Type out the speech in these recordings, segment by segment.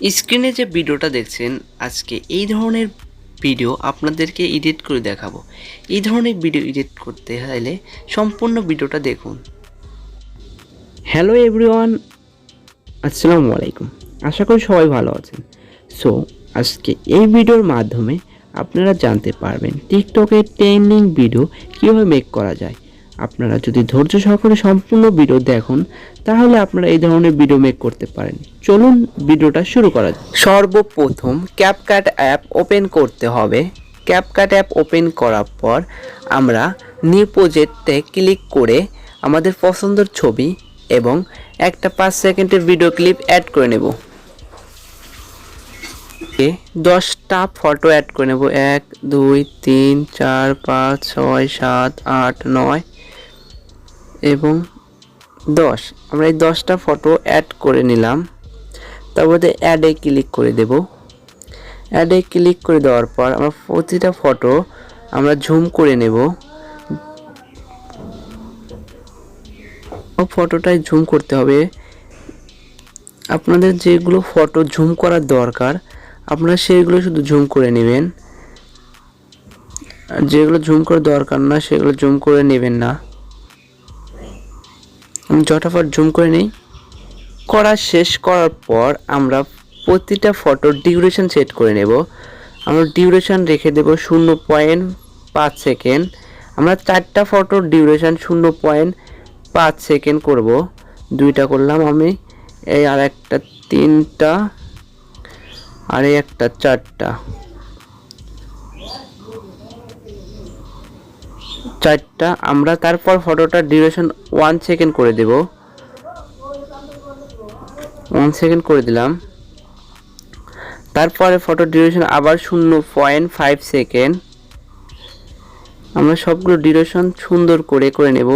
স্ক্রিনে যে ভিডিওটা দেখছেন আজকে এই ধরনের ভিডিও আপনাদেরকে এডিট করে দেখাবো। এই ধরনের ভিডিও এডিট করতে হলে সম্পূর্ণ ভিডিওটা দেখুন। হ্যালো এভরিওয়ান, আসসালামু আলাইকুম। আশা করি সবাই ভালো আছেন। সো আজকে এই ভিডিওর মাধ্যমে আপনারা জানতে পারবেন টিকটকের ট্রেন্ডিং ভিডিও কীভাবে মেক করা যায়। আপনারা যদি ধৈর্য সহকারে সম্পূর্ণ ভিডিও দেখুন তাহলে আপনারা এই ধরনের ভিডিও মেক করতে পারেন। চলুন ভিডিওটা শুরু করা যাক। সর্বপ্রথম ক্যাপকাট অ্যাপ ওপেন করতে হবে। ক্যাপকাট অ্যাপ ওপেন করার পর আমরা নিউ প্রজেক্টে ক্লিক করে আমাদের পছন্দের ছবি এবং একটা 5 সেকেন্ডের ভিডিও ক্লিপ অ্যাড করে নেব। 10টা ফটো অ্যাড করে নেব। 1 2 3 4 5 6 7 8 9 এবং 10। আমরা এই 10টা ফটো অ্যাড করে নিলাম। তারপরে অ্যাডে ক্লিক করে দেব। অ্যাডে ক্লিক করে দেওয়ার পর আমরা প্রতিটা ফটো আমরা জুম করে নেব। ফটোটাই জুম করতে হবে। আপনাদের যেগুলো ফটো জুম করার দরকার আপনারা সেইগুলো শুধু জুম করে নেবেন, আর যেগুলো জুম করার দরকার না সেগুলো জুম করে নেবেন না। আমি ঝটাফট জুম করে নিই। করা শেষ করার পর আমরা প্রতিটা ফটোর ডিউরেশন সেট করে নেব। আমরা ডিউরেশন রেখে দেব 0.5 সেকেন্ড। আমরা 4টা ফটোর ডিউরেশন 0.5 সেকেন্ড করব। 2টা করলাম আমি, এই আর একটা 3টা, আর এই একটা 4টা। 4টা আমরা তারপর ফটোটার ডিউরেশন 1 সেকেন্ড করে দেব। 1 সেকেন্ড করে দিলাম। তারপরে ফটো ডিউরেশন আবার 0.5 সেকেন্ড। আমরা সবগুলো ডিউরেশন সুন্দর করে করে নেব।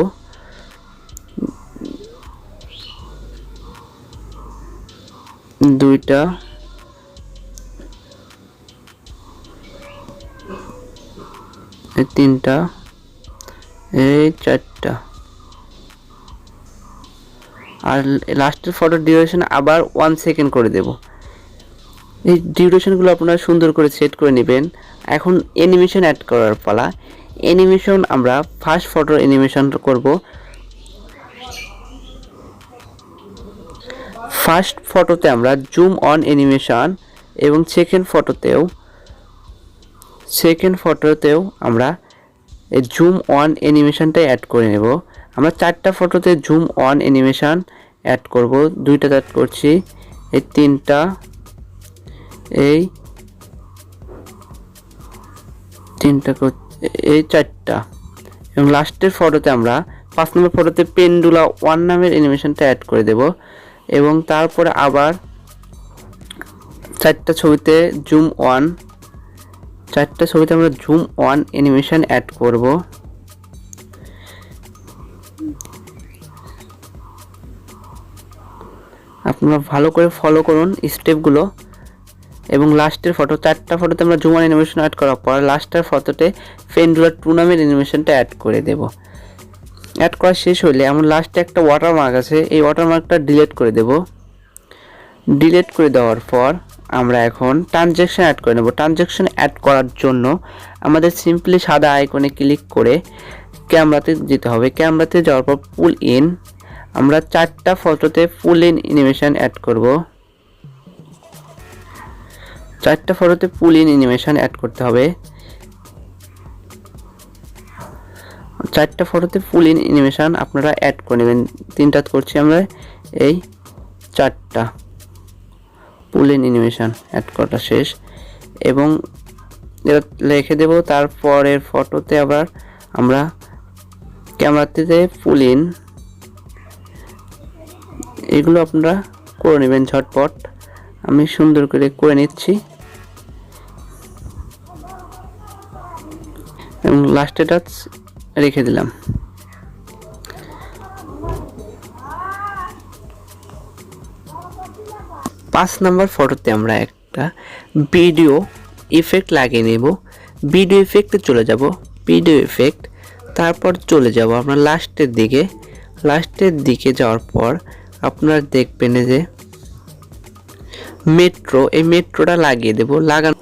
দুইটা, এই 3টা, এই 4টা, আর লাস্টের ফটো ডিউরেশন আবার 1 সেকেন্ড করে দেব। এই ডিউরেশনগুলো আপনারা সুন্দর করে সেট করে নেবেন। এখন অ্যানিমেশন অ্যাড করার পালা। অ্যানিমেশন আমরা ফার্স্ট ফটোর অ্যানিমেশন করব। ফার্স্ট ফটোতে আমরা জুম অন অ্যানিমেশন এবং সেকেন্ড ফটোতেও আমরা এই জুম অন অ্যানিমেশনটাই অ্যাড করে নেব। আমরা 4টা ফটোতে জুম অন অ্যানিমেশন অ্যাড করব। 2টা অ্যাড করছি, এই 3টা, এই 3টা, এই 4টা, এবং লাস্টের ফটোতে আমরা 5 নম্বর ফটোতে পেন্ডুলা 1 নামের অ্যানিমেশনটা অ্যাড করে দেব। এবং তারপরে আবার 4টা ছবিতে আমরা জুম অন অ্যানিমেশন অ্যাড করব। আপনারা ভালো করে ফলো করুন স্টেপগুলো। এবং লাস্টের ফটো 4টা ফটোতে আমরা জুম অন অ্যানিমেশন অ্যাড করার পর লাস্টের ফটোতে পেন্ডুলার 2 নামের অ্যানিমেশনটা অ্যাড করে দেব। অ্যাড করা শেষ হলে আমরা লাস্টে একটা ওয়াটারমার্ক আছে, এই ওয়াটারমার্কটা ডিলিট করে দেব। ডিলিট করে দেওয়ার পর আমরা এখন ট্রানজ্যাকশন অ্যাড করে নেব। ট্রানজ্যাকশন অ্যাড করার জন্য আমাদের সিম্পলি সাদা আইকনে ক্লিক করে ক্যামেরাতে যেতে হবে। ক্যামেরাতে যাওয়ার পর পুল ইন, আমরা 4টা ফটোতে পুল ইন অ্যানিমেশন অ্যাড করব। 4টা ফটোতে পুল ইন অ্যানিমেশন অ্যাড করতে হবে। 4টা ফটোতে ফুল ইন অ্যানিমেশন আপনারা অ্যাড করে নেবেন। 3টা করছি আমরা, এই 4টা ফুল ইন অ্যানিমেশন অ্যাড করাটা শেষ এবং এটা লিখে দেব। তারপরের ফটোতে আবার আমরা ক্যামেরাতে ফুল ইন, এগুলো আপনারা করে নেবেন ঝটপট। আমি সুন্দর করে করে নিচ্ছি এবং লাস্টে টাচ রেখে দিলাম। পাঁচ নাম্বার ফটোতে আমরা একটা ভিডিও ইফেক্ট লাগিয়ে নেব। ভিডিও ইফেক্টে চলে যাব, ভিডিও ইফেক্ট, তারপর চলে যাব আমরা লাস্টের দিকে যাওয়ার পর আপনারা দেখবেন যে মেট্রো, এই মেট্রোটা লাগিয়ে দেবো, লাগানো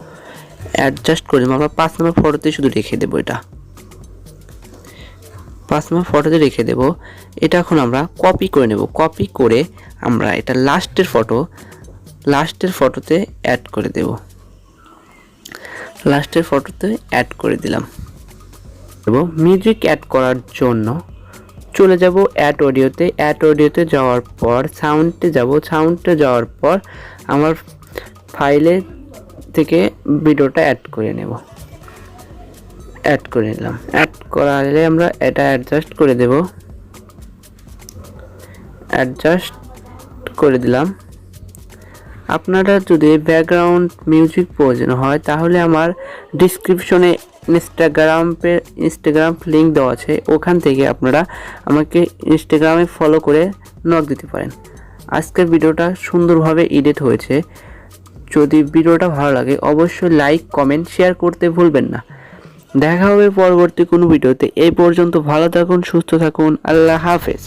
অ্যাডজাস্ট করে দেবো। আমরা 5 নম্বর ফটোতে শুধু রেখে দেবো, এটা 5 নম্বর ফটোতে রেখে দেবো। এটা এখন আমরা কপি করে নেব, কপি করে আমরা এটা লাস্টের ফটোতে অ্যাড করে দেব, লাস্টের ফটোতে অ্যাড করে দিলাম। এবং মিউজিক অ্যাড করার জন্য চলে যাব অ্যাড অডিওতে, অ্যাড অডিওতে যাওয়ার পর সাউন্ডে যাব, সাউন্ডে যাওয়ার পর আমার ফাইলে থেকে ভিডিওটা অ্যাড করে নেব, অ্যাড করে নিলাম। অ্যাড করালে আমরা এটা অ্যাডজাস্ট করে দেব, অ্যাডজাস্ট করে দিলাম। আপনারা যদি ব্যাকগ্রাউন্ড মিউজিক প্রয়োজন হয় তাহলে আমার ডিসক্রিপশনে ইনস্টাগ্রাম লিঙ্ক দেওয়া আছে, ওখান থেকে আপনারা আমাকে ইনস্টাগ্রামে ফলো করে নক দিতে পারেন। আজকের ভিডিওটা সুন্দরভাবে এডিট হয়েছে। যদি ভিডিওটা ভালো লাগে অবশ্যই লাইক, কমেন্ট, শেয়ার করতে ভুলবেন না। দেখা হবে পরবর্তী কোনো ভিডিওতে। এই পর্যন্ত ভালো থাকুন, সুস্থ থাকুন, আল্লাহ হাফেজ।